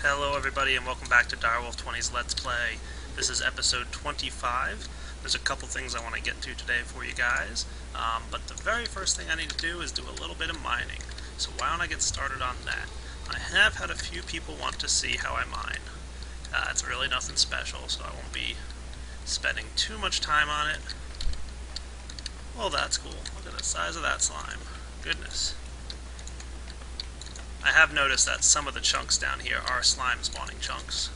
Hello everybody and welcome back to Direwolf20's Let's Play. This is episode 25. There's a couple things I want to get to today for you guys, but the very first thing I need to do is do a little bit of mining. So why don't I get started on that? I have had a few people want to see how I mine. It's really nothing special, so I won't be spending too much time on it. Well, that's cool. Look at the size of that slime. Goodness. I have noticed that some of the chunks down here are slime spawning chunks.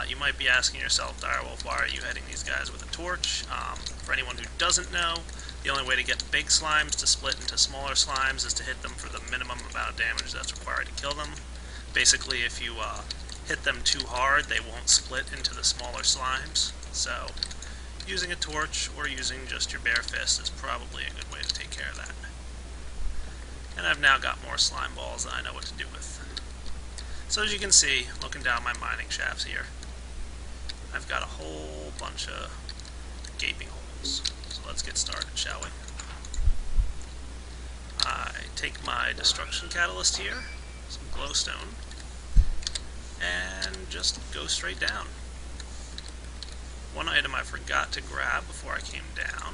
You might be asking yourself, Direwolf, why are you hitting these guys with a torch? For anyone who doesn't know, the only way to get big slimes to split into smaller slimes is to hit them for the minimum amount of damage that's required to kill them. Basically, if you hit them too hard, they won't split into the smaller slimes. So, using a torch or using just your bare fist is probably a good way to take care of that. And I've now got more slime balls that I know what to do with. So as you can see, looking down my mining shafts here, I've got a whole bunch of gaping holes. So let's get started, shall we? I take my destruction catalyst here, some glowstone, and just go straight down. One item I forgot to grab before I came down.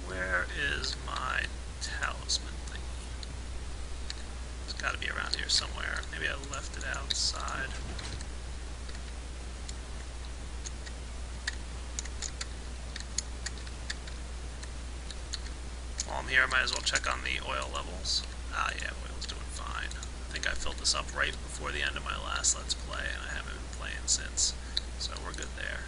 Where is my talisman thing? It's got to be around here somewhere. Maybe I left it outside. While I'm here, I might as well check on the oil levels. Ah, yeah, oil's doing fine. I think I filled this up right before the end of my last Let's Play, and I haven't been playing since, so we're good there.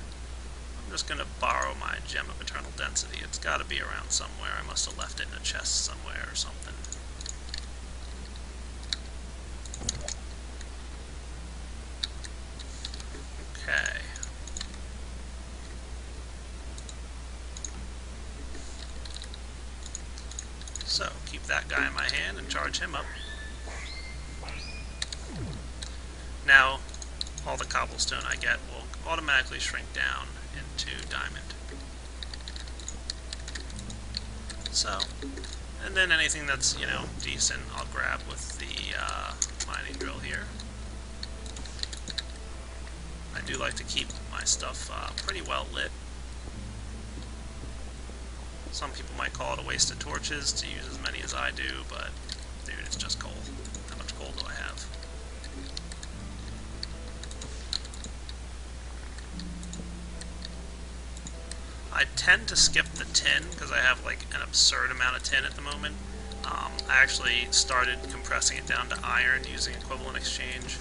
I'm just going to borrow my Gem of Eternal Density. It's got to be around somewhere. I must have left it in a chest somewhere or something. Okay. So, keep that guy in my hand and charge him up. Now, all the cobblestone I get will automatically shrink down into diamond. So, and then anything that's, you know, decent, I'll grab with the mining drill here. I do like to keep my stuff pretty well lit. Some people might call it a waste of torches to use as many as I do, but dude, it's just coal. How much coal do I have? I tend to skip the tin because I have like an absurd amount of tin at the moment. I actually started compressing it down to iron using equivalent exchange.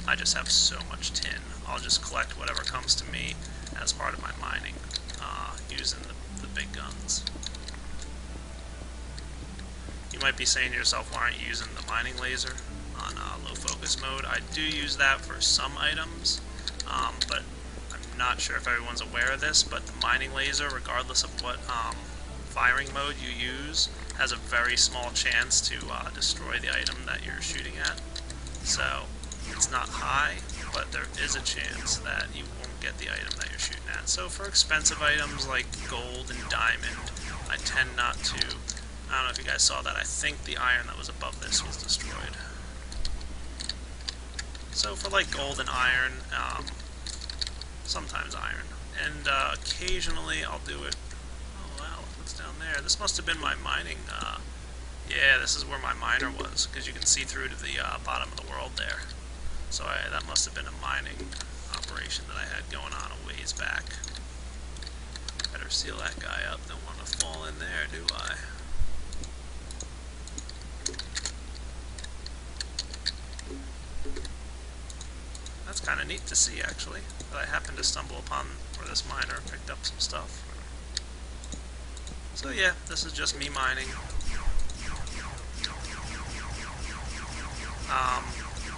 I just have so much tin. I'll just collect whatever comes to me as part of my mining using the big guns. You might be saying to yourself, why aren't you using the mining laser on low focus mode? I do use that for some items, but I'm not sure if everyone's aware of this, but the mining laser, regardless of what firing mode you use, has a very small chance to destroy the item that you're shooting at. So, it's not high, but there is a chance that you won't get the item that you're shooting at. So for expensive items like gold and diamond, I tend not to. I don't know if you guys saw that. I think the iron that was above this was destroyed. So for like gold and iron, sometimes iron, and occasionally I'll do it. Oh wow, look what's down there. This must have been my mining. Yeah, this is where my miner was, because you can see through to the bottom of the world there. So that must have been a mining operation that I had going on a ways back. Better seal that guy up. Don't want to fall in there, do I? That's kind of neat to see, actually, that I happened to stumble upon where this miner picked up some stuff. So yeah, this is just me mining.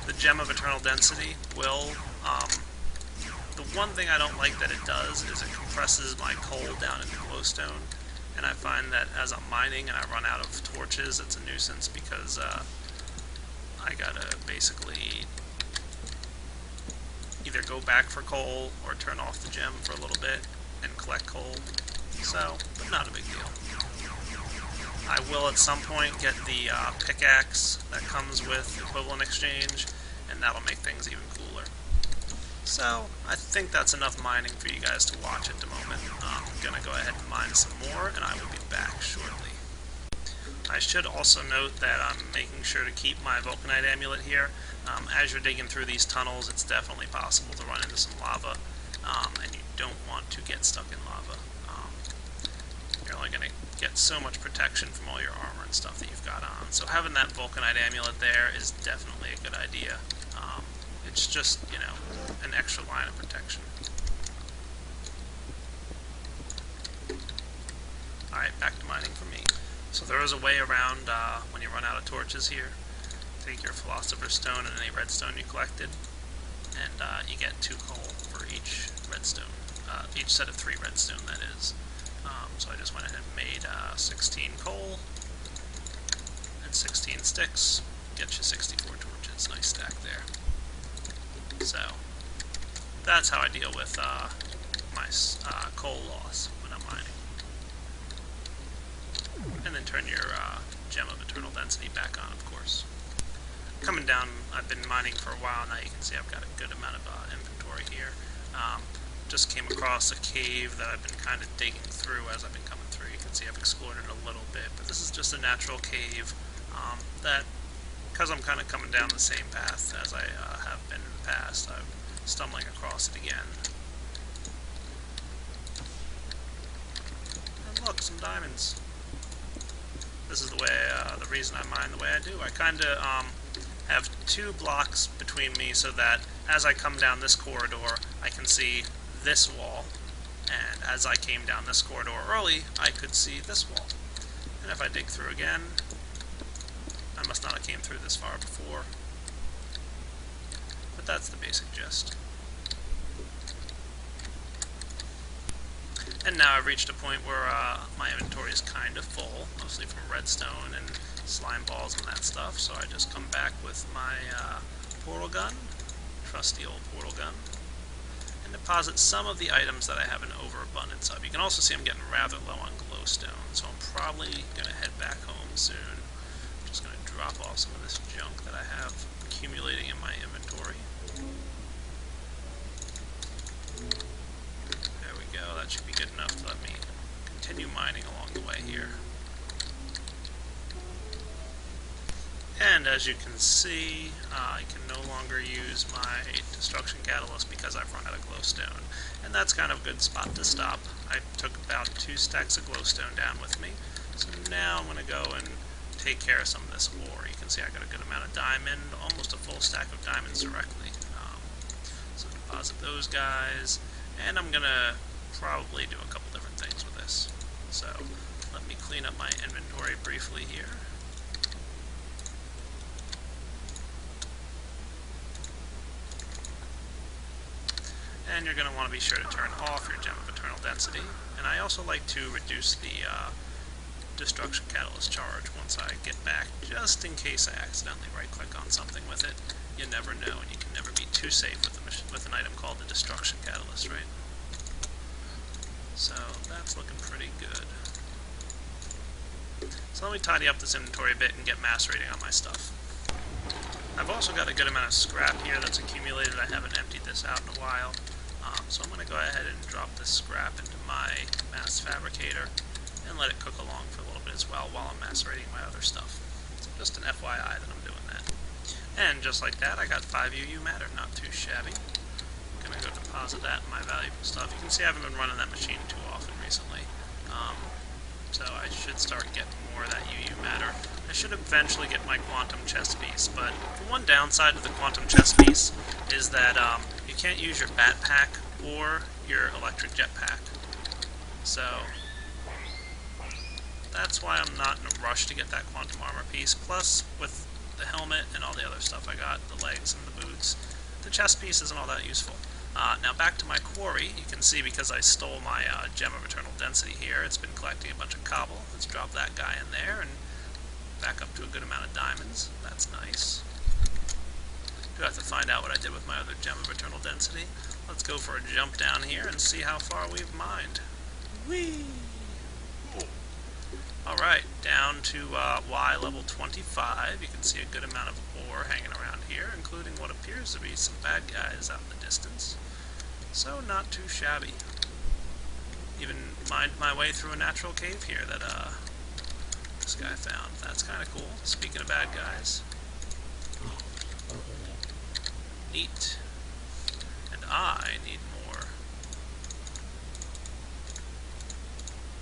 The Gem of Eternal Density will, the one thing I don't like that it does is it compresses my coal down into glowstone, and I find that as I'm mining and I run out of torches, it's a nuisance because I gotta basically either go back for coal or turn off the gem for a little bit and collect coal. So, but not a big deal. I will at some point get the pickaxe that comes with equivalent exchange, and that'll make things even cooler. So, I think that's enough mining for you guys to watch at the moment. I'm going to go ahead and mine some more, and I will be back shortly. I should also note that I'm making sure to keep my Vulcanite amulet here. As you're digging through these tunnels, it's definitely possible to run into some lava, and you don't want to get stuck in lava. You're only going to get so much protection from all your armor and stuff that you've got on. So having that Vulcanite amulet there is definitely a good idea. It's just, you know, an extra line of protection. Alright, back to mining for me. So there is a way around when you run out of torches here. Take your Philosopher's Stone and any redstone you collected, and you get 2 coal for each redstone. Each set of 3 redstone, that is. So I just went ahead and made 16 coal and 16 sticks. Get you 64 torches. Nice stack there. So that's how I deal with my coal loss when I'm mining. And then turn your Gem of Eternal Density back on, of course. Coming down, I've been mining for a while now. You can see I've got a good amount of inventory here. Just came across a cave that I've been kind of digging through as I've been coming through. You can see I've explored it a little bit, but this is just a natural cave that, because I'm kind of coming down the same path as I have been in the past, I'm stumbling across it again. And look, some diamonds. This is the way, the reason I mine the way I do. I kind of have 2 blocks between me so that as I come down this corridor, I can see this wall, and as I came down this corridor early, I could see this wall. And if I dig through again, I must not have came through this far before. But that's the basic gist. And now I've reached a point where my inventory is kind of full, mostly from redstone and slime balls and that stuff, so I just come back with my portal gun, trusty old portal gun, and deposit some of the items that I have an overabundance of. You can also see I'm getting rather low on glowstone, so I'm probably going to head back home soon. I'm just going to drop off some of this junk that I have accumulating in my inventory. There we go, that should be good enough to let me continue mining along the way here. And as you can see, I can no longer use my destruction catalyst because I've run out of glowstone. And that's kind of a good spot to stop. I took about 2 stacks of glowstone down with me. So now I'm going to go and take care of some of this ore. You can see I got a good amount of diamond, almost a full stack of diamonds directly. So deposit those guys. And I'm going to probably do a couple different things with this. So let me clean up my inventory briefly here. And you're going to want to be sure to turn off your Gem of Eternal Density. And I also like to reduce the Destruction Catalyst charge once I get back, just in case I accidentally right-click on something with it. You never know, and you can never be too safe with an item called the Destruction Catalyst, right? So that's looking pretty good. So let me tidy up this inventory a bit and get mass rating on my stuff. I've also got a good amount of scrap here that's accumulated. I haven't emptied this out in a while. So I'm going to go ahead and drop this scrap into my mass fabricator and let it cook along for a little bit as well while I'm macerating my other stuff. So just an FYI that I'm doing that. And just like that, I got 5 UU matter, not too shabby. I'm going to go deposit that in my valuable stuff. You can see I haven't been running that machine too often recently. So I should start getting more of that UU matter. I should eventually get my quantum chest piece, but the one downside of the quantum chest piece is that you can't use your backpack or your electric jetpack. So that's why I'm not in a rush to get that quantum armor piece. Plus, with the helmet and all the other stuff I got, the legs and the boots, the chest piece isn't all that useful. Now back to my quarry. You can see because I stole my Gem of Eternal Density here, it's been collecting a bunch of cobble. Let's drop that guy in there and back up to a good amount of diamonds. That's nice. Do have to find out what I did with my other gem of eternal density. Let's go for a jump down here and see how far we've mined. Whee! Alright, down to Y level 25. You can see a good amount of ore hanging around here, including what appears to be some bad guys out in the distance. So, not too shabby. Even mined my way through a natural cave here that this guy found. That's kind of cool. Speaking of bad guys. Neat. And I need more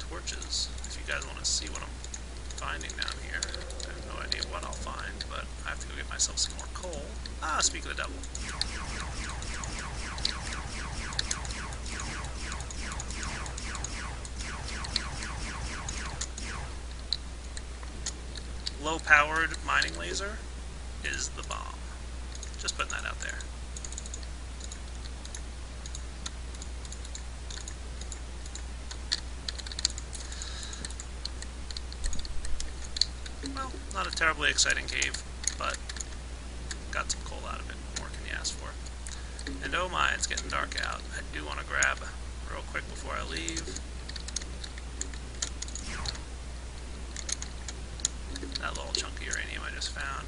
torches. If you guys want to see what I'm finding down here, I have no idea what I'll find, but I have to go get myself some more coal. Ah, speak of the devil. Low-powered mining laser is the bomb. Just putting that out there. Well, not a terribly exciting cave, but got some coal out of it. What more can you ask for? And oh my, it's getting dark out. I do want to grab real quick before I leave that little chunk of uranium I just found.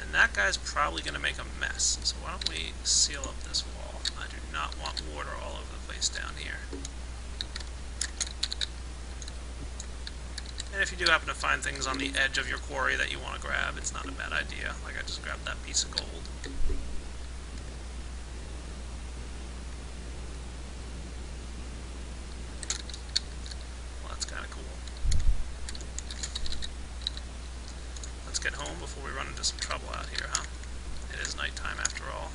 And that guy's probably going to make a mess, so why don't we seal up this wall? I do not want water all over the place down here. And if you do happen to find things on the edge of your quarry that you want to grab, it's not a bad idea. Like I just grabbed that piece of gold. Well, that's kind of cool. Let's get home before we run into some trouble out here, huh? It is nighttime after all.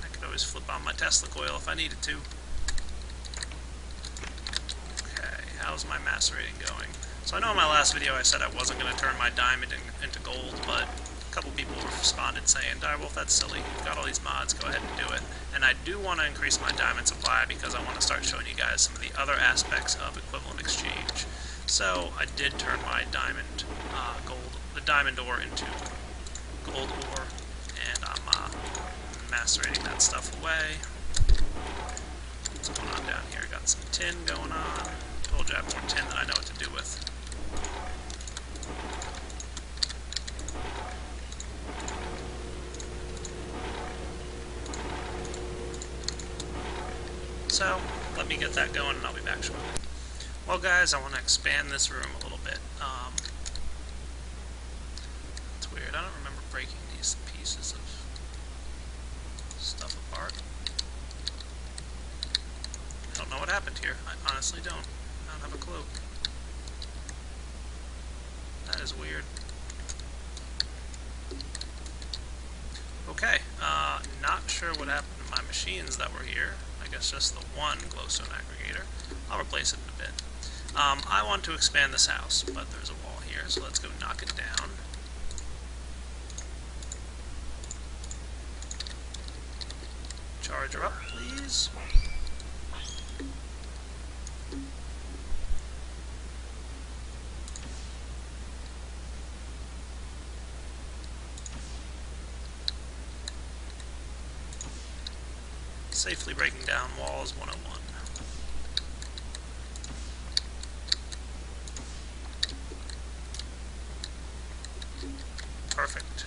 I could always flip on my Tesla coil if I needed to. How's my macerating going? So I know in my last video I said I wasn't going to turn my diamond into gold, but a couple people responded saying, Direwolf, that's silly. You've got all these mods, go ahead and do it. And I do want to increase my diamond supply because I want to start showing you guys some of the other aspects of equivalent exchange. So I did turn my diamond the diamond ore into gold ore, and I'm macerating that stuff away. What's going on down here? Got some tin going on. Told you I have more tin than I know what to do with. So, let me get that going and I'll be back shortly. Well guys, I want to expand this room a little bit. It's weird, I don't remember breaking these pieces of stuff apart. I don't know what happened here. I honestly don't. I don't have a clue. That is weird. Okay, not sure what happened to my machines that were here. I guess just the one glowstone aggregator. I'll replace it in a bit. I want to expand this house, but there's a wall here, so let's go knock it down. Charge her up, please. Safely breaking down walls 101. Perfect.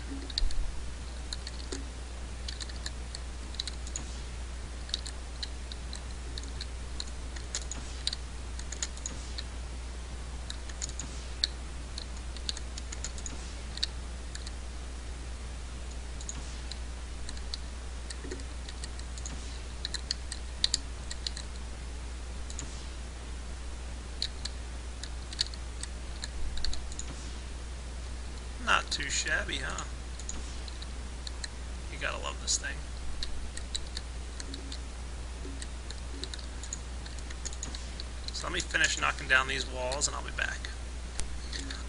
Not too shabby, huh? You gotta love this thing. So let me finish knocking down these walls and I'll be back.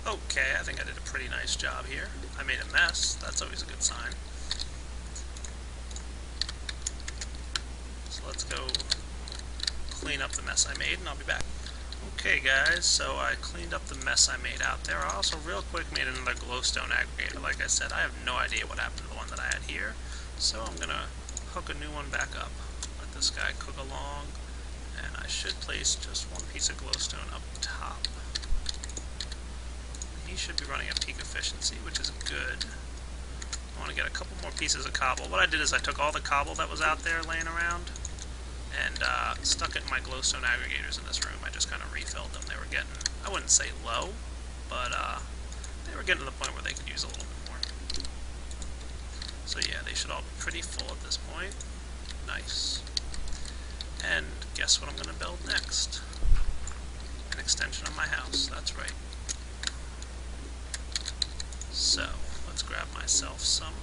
Okay, I think I did a pretty nice job here. I made a mess. That's always a good sign. So let's go clean up the mess I made and I'll be back. Okay guys, so I cleaned up the mess I made out there. I also real quick made another glowstone aggregator. Like I said, I have no idea what happened to the one that I had here, so I'm gonna hook a new one back up. Let this guy cook along, and I should place just one piece of glowstone up top. He should be running at peak efficiency, which is good. I want to get a couple more pieces of cobble. What I did is I took all the cobble that was out there laying around and stuck it in my glowstone aggregators in this room. I just kind of refilled them. They were getting, I wouldn't say low, but they were getting to the point where they could use a little bit more. So yeah, they should all be pretty full at this point. Nice. And guess what I'm going to build next? An extension of my house, that's right. So, let's grab myself some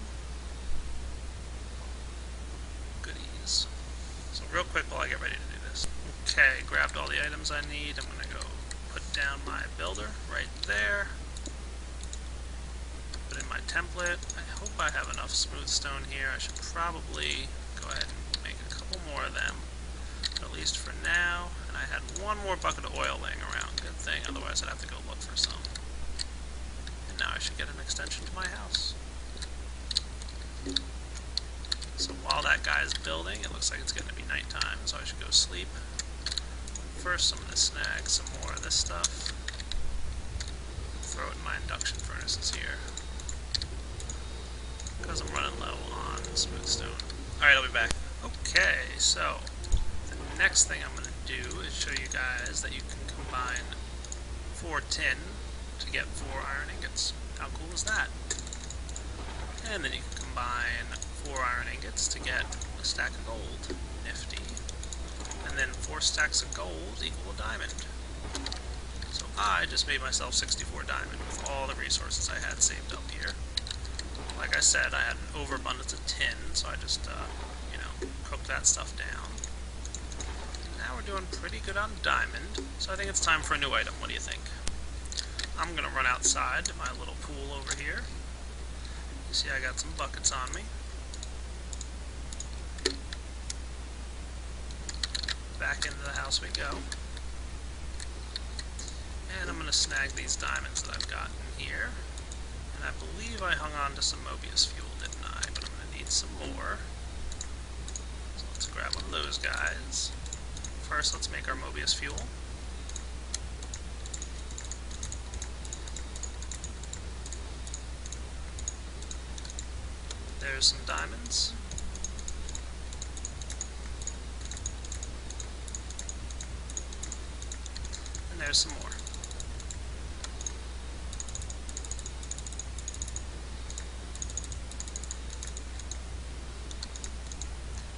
goodies. So real quick while I get ready to do this. Okay, grabbed all the items I need. I'm going to go put down my builder right there. Put in my template. I hope I have enough smooth stone here. I should probably go ahead and make a couple more of them, at least for now. And I had one more bucket of oil laying around. Good thing, otherwise I'd have to go look for some. And now I should get an extension to my house. So while that guy's building, it looks like it's going to be nighttime, so I should go sleep. First, I'm going to snag some more of this stuff. Throw it in my induction furnaces here, because I'm running low on smooth stone. Alright, I'll be back. Okay, so the next thing I'm going to do is show you guys that you can combine 4 tin to get 4 iron ingots. How cool is that? And then you can combine 4 iron ingots to get a stack of gold. Nifty. And then 4 stacks of gold equal a diamond. So I just made myself 64 diamond with all the resources I had saved up here. Like I said, I had an overabundance of tin, so I just, cooked that stuff down. Now we're doing pretty good on diamond, so I think it's time for a new item. What do you think? I'm gonna run outside to my little pool over here. You see I got some buckets on me. Back into the house we go. And I'm going to snag these diamonds that I've got in here. And I believe I hung on to some Mobius fuel, didn't I? But I'm going to need some more. So let's grab one of those guys. First, let's make our Mobius fuel. There's some diamonds. And there's some more.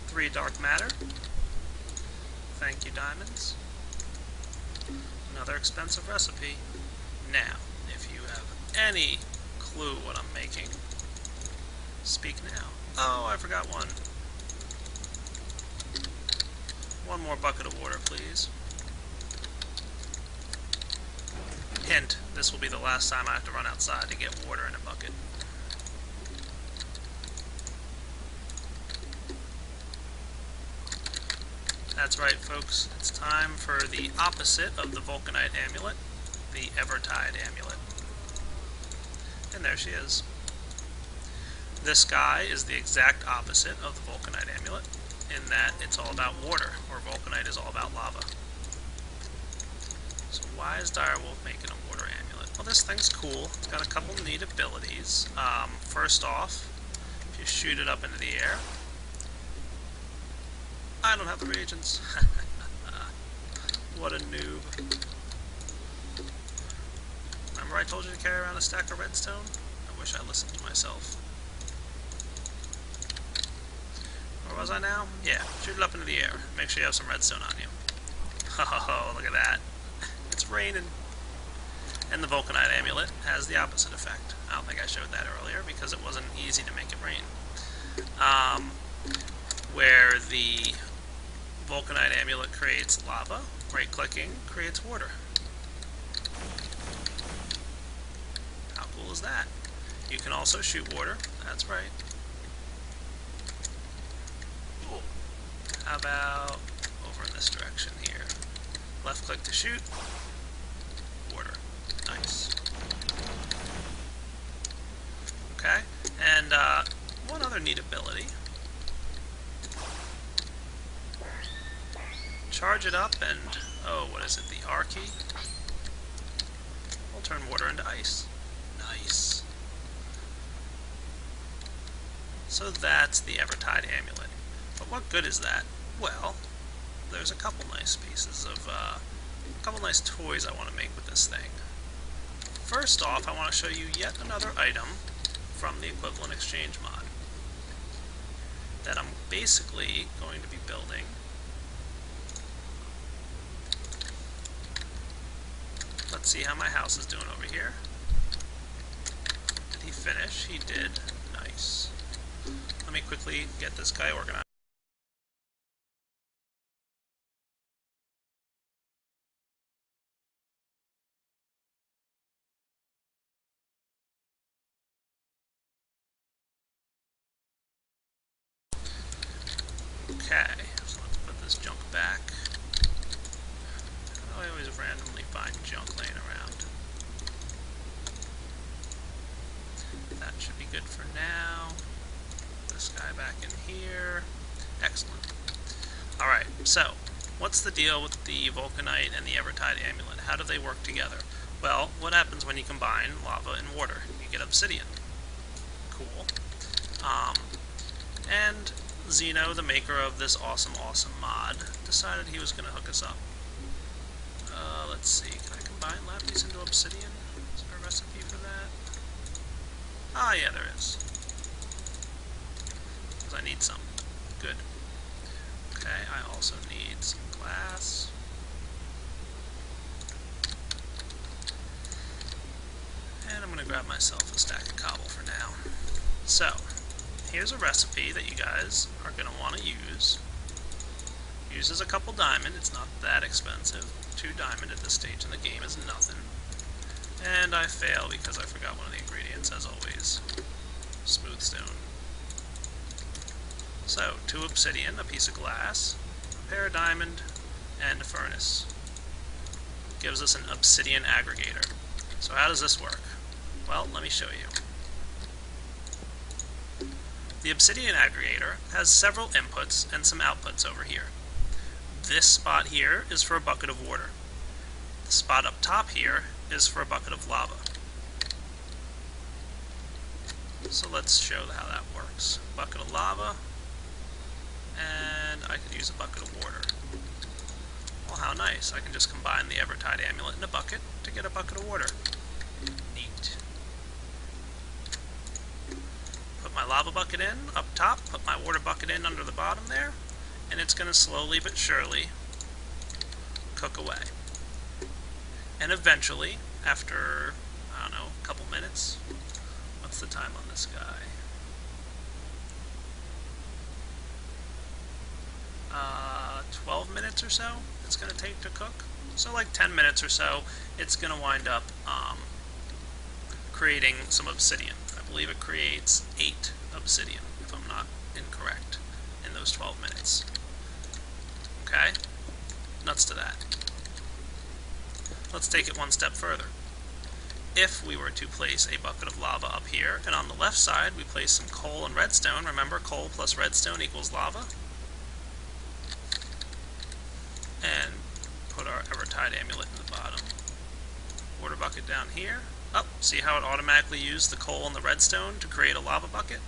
Three dark matter. Thank you, diamonds. Another expensive recipe. Now, if you have any clue what I'm making, speak now. Oh, I forgot one. One more bucket of water, please. Hint, this will be the last time I have to run outside to get water in a bucket. That's right, folks. It's time for the opposite of the Vulcanite amulet, the Evertide amulet. And there she is. This guy is the exact opposite of the Vulcanite amulet, in that it's all about water, where Vulcanite is all about lava. So why is Direwolf making a water amulet? Well, this thing's cool. It's got a couple neat abilities. First off, if you shoot it up into the air... I don't have the reagents. What a noob. Remember I told you to carry around a stack of redstone? I wish I listened to myself. Where was I now? Yeah, shoot it up into the air. Make sure you have some redstone on you. Oh, look at that. It's raining. And the Vulcanite amulet has the opposite effect. I don't think I showed that earlier because it wasn't easy to make it rain. Where the Vulcanite amulet creates lava, right-clicking creates water. How cool is that? You can also shoot water. That's right. Cool. How about over in this direction here? Left click to shoot. Water. Nice. Okay, and one other neat ability. Charge it up and, oh, what is it, the R key? We'll turn water into ice. Nice. So that's the Evertide amulet. But what good is that? Well, there's a couple nice pieces of, a couple nice toys I want to make with this thing. First off, I want to show you yet another item from the Equivalent Exchange mod that I'm basically going to be building. Let's see how my house is doing over here. Did he finish? He did. Nice. Let me quickly get this guy organized. Okay, so let's put this junk back. I always randomly find junk laying around. That should be good for now. Put this guy back in here. Excellent. Alright, so, what's the deal with the Vulcanite and the Evertide amulet? How do they work together? Well, what happens when you combine lava and water? You get obsidian. Cool. And Zeno, the maker of this awesome mod, decided he was going to hook us up. Let's see, can I combine lapis into obsidian? Is there a recipe for that? Ah, yeah, there is. Because I need some. Good. Okay, I also need some glass. And I'm going to grab myself a stack of cobble for now. So, here's a recipe that you guys are going to want to use. Uses a couple diamond, it's not that expensive. 2 diamond at this stage in the game is nothing. And I fail because I forgot one of the ingredients, as always. Smooth stone. So, 2 obsidian, a piece of glass, a pair of diamond, and a furnace. Gives us an obsidian aggregator. So how does this work? Well, let me show you. The obsidian aggregator has several inputs and some outputs over here. This spot here is for a bucket of water. The spot up top here is for a bucket of lava. So let's show how that works. Bucket of lava, and I could use a bucket of water. Well, how nice. I can just combine the Evertide amulet in a bucket to get a bucket of water. Neat. Put my lava bucket in up top, put my water bucket in under the bottom there, and it's going to slowly but surely cook away. And eventually, after, I don't know, a couple minutes, what's the time on this guy? 12 minutes or so it's going to take to cook. So like 10 minutes or so, it's going to wind up creating some obsidian. I believe it creates 8 obsidian, if I'm not incorrect, in those 12 minutes. Okay? Nuts to that. Let's take it one step further. If we were to place a bucket of lava up here, and on the left side we place some coal and redstone, remember coal plus redstone equals lava, and put our Evertide amulet in the bottom. Water bucket down here. Oh, see how it automatically used the coal and the redstone to create a lava bucket?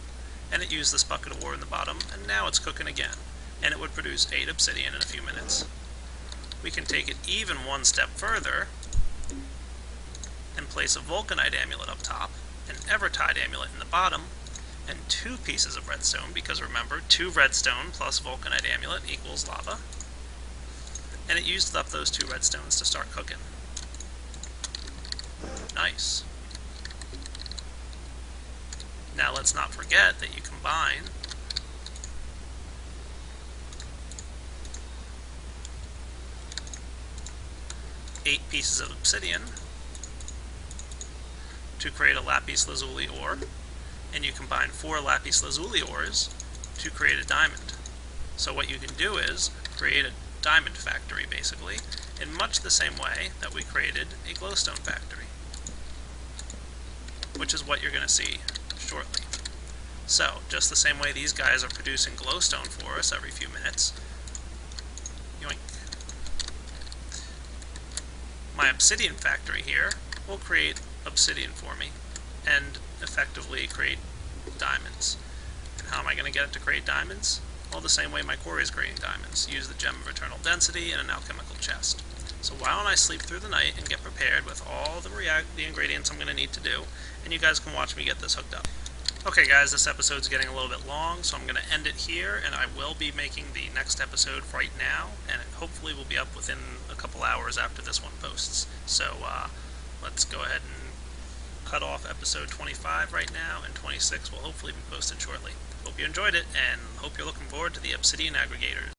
And it used this bucket of water in the bottom, and now it's cooking again. And it would produce 8 obsidian in a few minutes. We can take it even one step further and place a Vulcanite amulet up top, an Evertide amulet in the bottom, and 2 pieces of redstone, because remember, 2 redstone plus Vulcanite amulet equals lava. And it used up those 2 redstones to start cooking. Nice. Now let's not forget that you combine eight pieces of obsidian to create a lapis lazuli ore, and you combine 4 lapis lazuli ores to create a diamond. So what you can do is create a diamond factory, basically, in much the same way that we created a glowstone factory, which is what you're going to see shortly. So, just the same way these guys are producing glowstone for us every few minutes, yoink, my obsidian factory here will create obsidian for me and effectively create diamonds. And how am I going to get it to create diamonds? Well, the same way my quarry is creating diamonds. Use the Gem of Eternal Density and an alchemical chest. So why don't I sleep through the night and get prepared with all the ingredients I'm going to need to do, and you guys can watch me get this hooked up. Okay guys, this episode's getting a little bit long, so I'm going to end it here, and I will be making the next episode right now, and it hopefully will be up within a couple hours after this one posts. So let's go ahead and cut off episode 25 right now, and 26 will hopefully be posted shortly. Hope you enjoyed it, and hope you're looking forward to the Obsidian Aggregators.